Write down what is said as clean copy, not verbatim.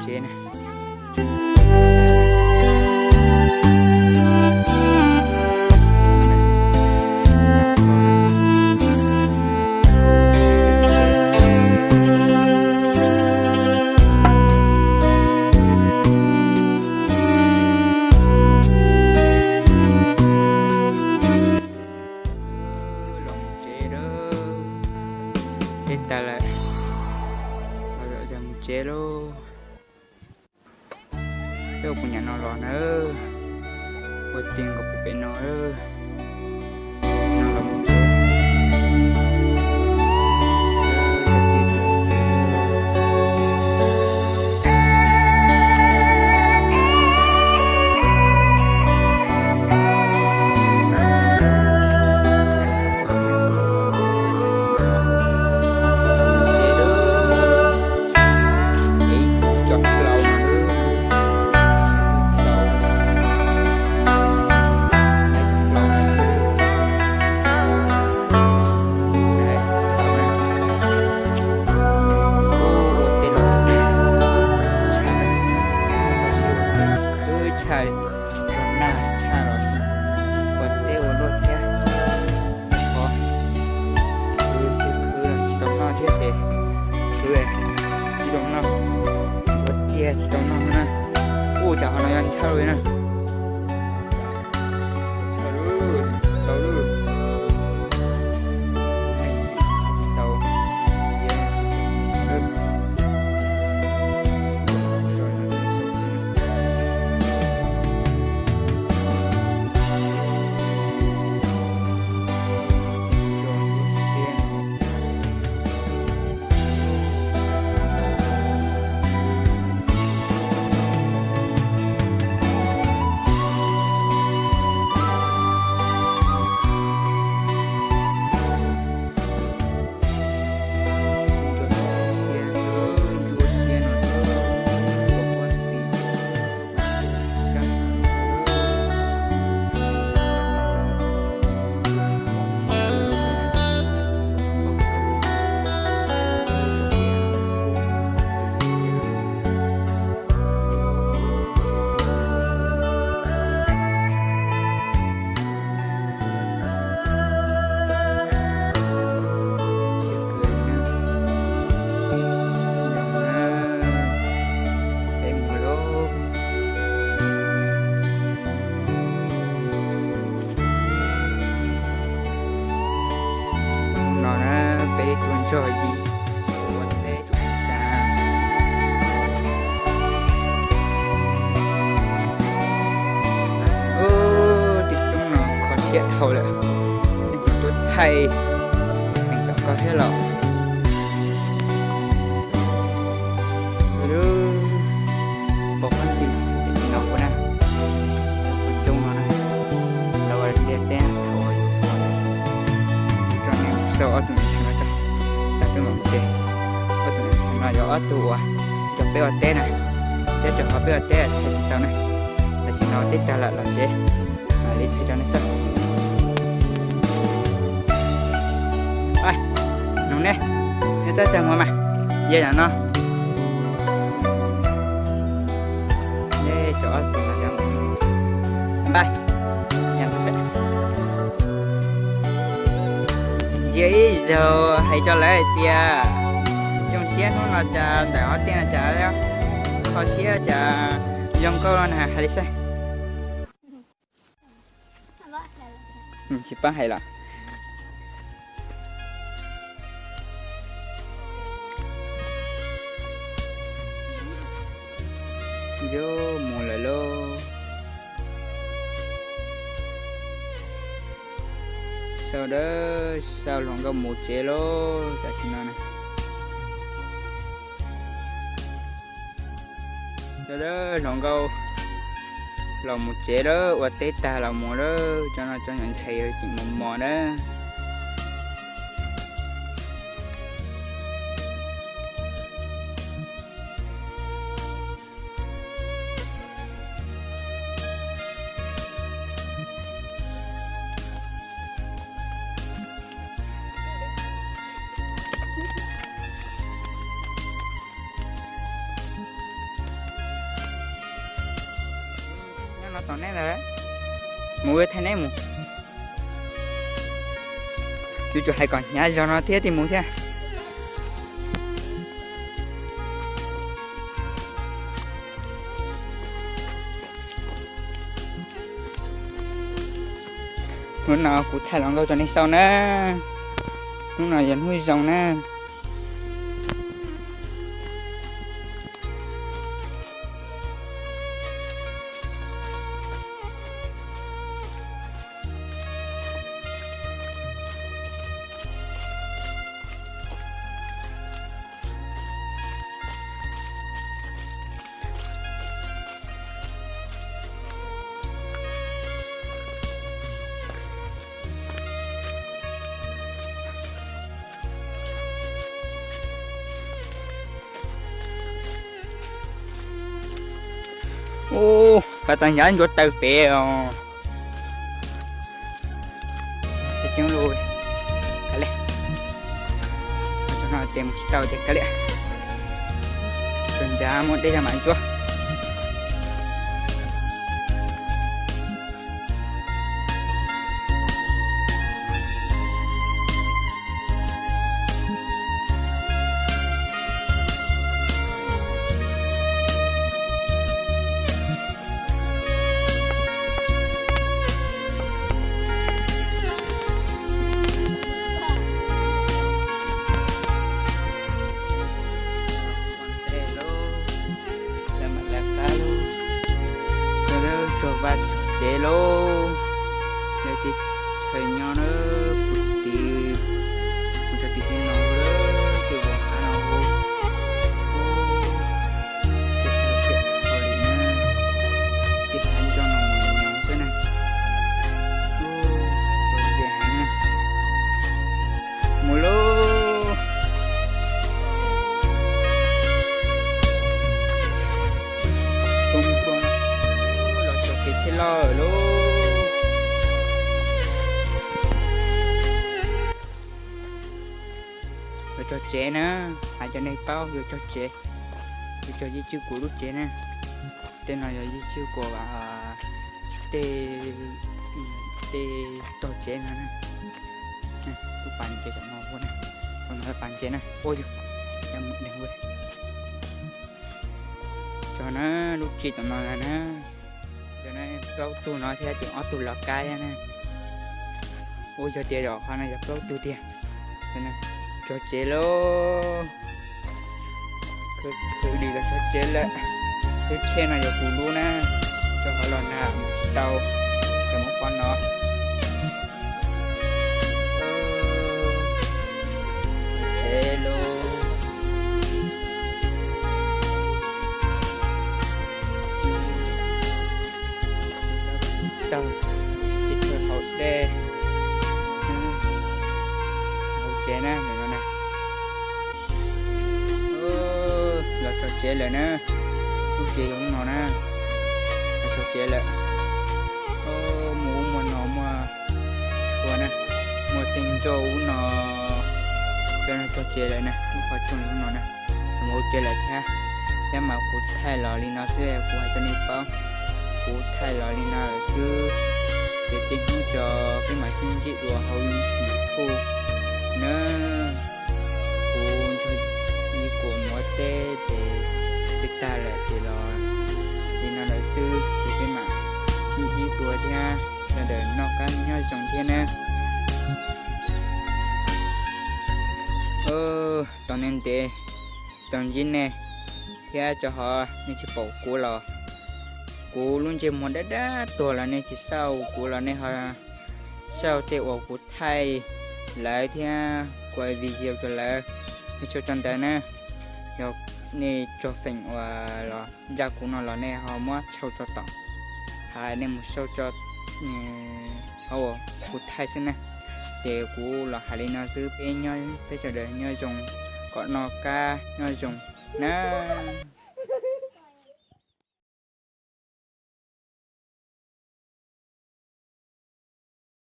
chế này. Ta lại rồi giờ một chế luôn đâu punya nolong nữa buat tinggal punya nolong nolong chỉ tao năm nè, ô chả họ nói ăn cháo rồi nè, cháo rồi, tao rồi, tao, rồi gì vấn đề của anh xa thì chúng nó khó xét hầu lại nên chúng tôi thay anh ta có hết lòng rồi bọc anh tìm để ngọc của nè chung nó này đâu là đẹp đẹp thôi cho nên sau ở tụi cái mỏng chế, có tụi nó gió tụ à, cho bé ở té này, chế cho họ bé ở té thì tao này, là chỉ nói tít ta là chế, đi thì cho nó sắc. Ai, nóng nè, để ta chờ mà, dễ là nó, dễ cho tụi nó chờ, bye, nhận tôi sẽ. Dễ giờ hãy cho lấy tia trong xe nó là trà để họ tiền là trà đó họ xe trà dòng câu này hay sao chỉ ba hay là vô mùa lại lô sau đó sau lòng có một chế lô tại sao này sau đó lòng câu lòng một chế đó và tết ta là mùa đó cho nó cho nhận thầy chuyện một mùa đó tao nè rồi mua thay nè mua chú cho hai con nhá cho nó thế thì mua thế lúc nào cũng thay lòng câu cho nên sau nè lúc nào dần huy dòng nè ô cả ta nhớ vô tàu bè rồi cái chân lùi cái này cho nó tìm tàu thì cái này chân giá một đây là mạnh chưa và chế lô để thì chơi nhau nữa thì một cho tí tiền nó nữa từ bỏ hà nó sẽ theo chuyện rồi đi nữa thì hắn cho nó một nhóm thế này rồi dễ hắn này một lô lo luôn rồi cho trẻ nữa hai cho này bao rồi cho trẻ rồi cho dây chiêu của lúc trẻ nè tên là dây chiêu của tê tê to trẻ nữa nè tôi bàn trẻ cho nó luôn nè còn nói bàn trẻ nè ôi em một đèn quên cho nó lúc chị tụi nó là nó cho nên câu tu nói theo chuyện ở tu lọt cay nè ôi cho trẻ đỏ hoa này gặp câu tu tiền cho nên cho trẻ lô cứ đi là cho trẻ lại cái xe này giờ cù luôn nè cho họ lần nào tàu cho một con nó trẻ lô tàu thì thôi hậu đê hậu chế nè này nè là cho chế lại nè lúc chế cũng nó nè là cho chế lại mũ mà nó mà chua nè một tình cho nó cho nên cho chế lại nè lúc họ chung nó nè một chế lại ha em mà cụ thay lò đi nó sẽ cụ hay cho nên bao cụ thay lò đi nó là xưa để tình huống cho cái máy sinh trị đùa hầu như thu nữa cụ cho đi của mỗi tê để tích ta lại thì lò thì nó là xưa thì cái máy sinh trị đùa thì ha là để nó cắn nhau dòng thiên nè toàn nên để toàn dính nè thì cho họ nên chỉ bảo cụ lò cụ luôn chỉ muốn đã tuổi là nên chỉ sau cụ là nên họ sau tệ của cụ thay lại thì quay video cho là cho chân tay nè rồi nên cho phèn và là gia cụ nó là nên họ muốn sâu cho tổng hai nên một sâu cho họ cụ thay xem nè để cụ là hai nó giữ bên nhau bây giờ để nhau dùng có nó ca nhau dùng nè